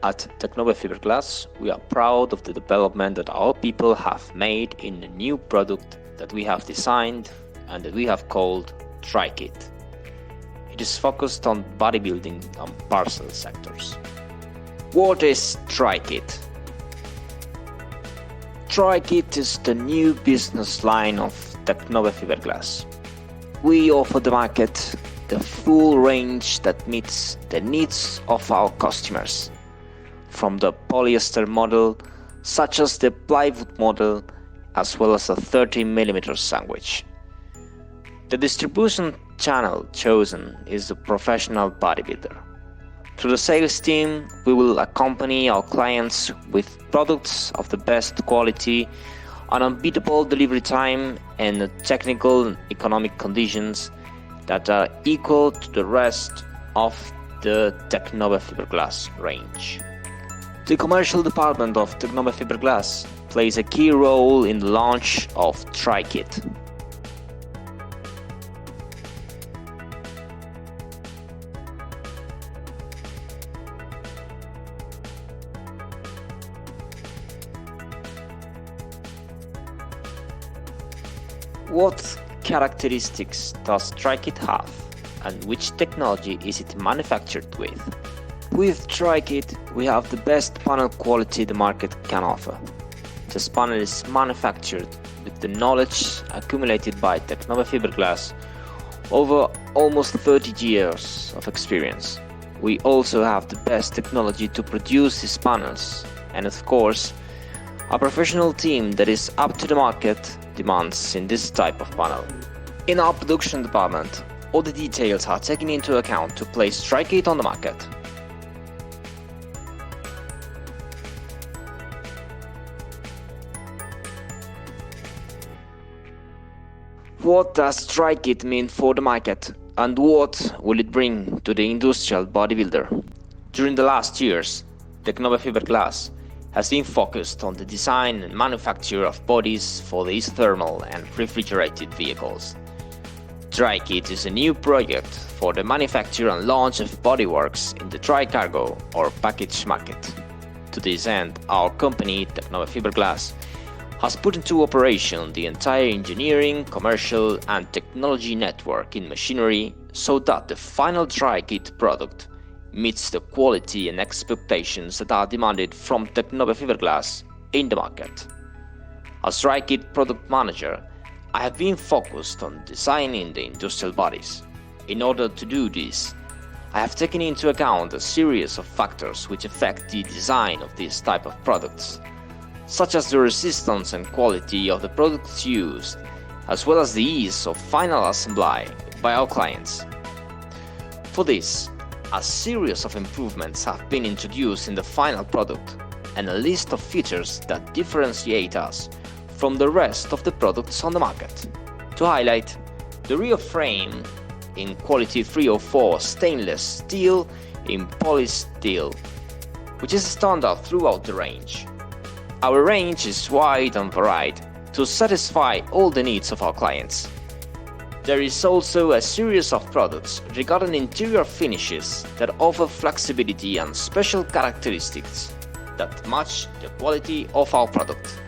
At Teknova Fiberglass, we are proud of the development that our people have made in a new product that we have designed and that we have called TriKit. It is focused on bodybuilding and parcel sectors. What is TriKit? TriKit is the new business line of Teknova Fiberglass. We offer the market the full range that meets the needs of our customers, from the polyester model, such as the plywood model, as well as a 30mm sandwich. The distribution channel chosen is the professional bodybuilder. Through the sales team, we will accompany our clients with products of the best quality, an unbeatable delivery time, and technical and economic conditions that are equal to the rest of the Teknova Fiberglass range. The commercial department of Teknova Fiberglass plays a key role in the launch of TriKit. What characteristics does TriKit have, and which technology is it manufactured with? With TriKit, we have the best panel quality the market can offer. This panel is manufactured with the knowledge accumulated by Teknova Fiberglass over almost 30 years of experience. We also have the best technology to produce these panels, and of course, a professional team that is up to the market demands in this type of panel. In our production department, all the details are taken into account to place TriKit on the market. What does TriKit mean for the market, and what will it bring to the industrial bodybuilder? During the last years, Teknova Fiberglass has been focused on the design and manufacture of bodies for the isothermal and refrigerated vehicles. TriKit is a new project for the manufacture and launch of bodyworks in the dry cargo or package market. To this end, our company, Teknova Fiberglass, has put into operation the entire engineering, commercial and technology network in machinery so that the final TriKit product meets the quality and expectations that are demanded from Teknova Fiberglass in the market. As TriKit product manager, I have been focused on designing the industrial bodies. In order to do this, I have taken into account a series of factors which affect the design of this type of products, such as the resistance and quality of the products used, as well as the ease of final assembly by our clients. For this, a series of improvements have been introduced in the final product, and a list of features that differentiate us from the rest of the products on the market. To highlight, the rear frame in quality 304 stainless steel in polysteel, which is standard throughout the range. Our range is wide and varied to satisfy all the needs of our clients. There is also a series of products regarding interior finishes that offer flexibility and special characteristics that match the quality of our product.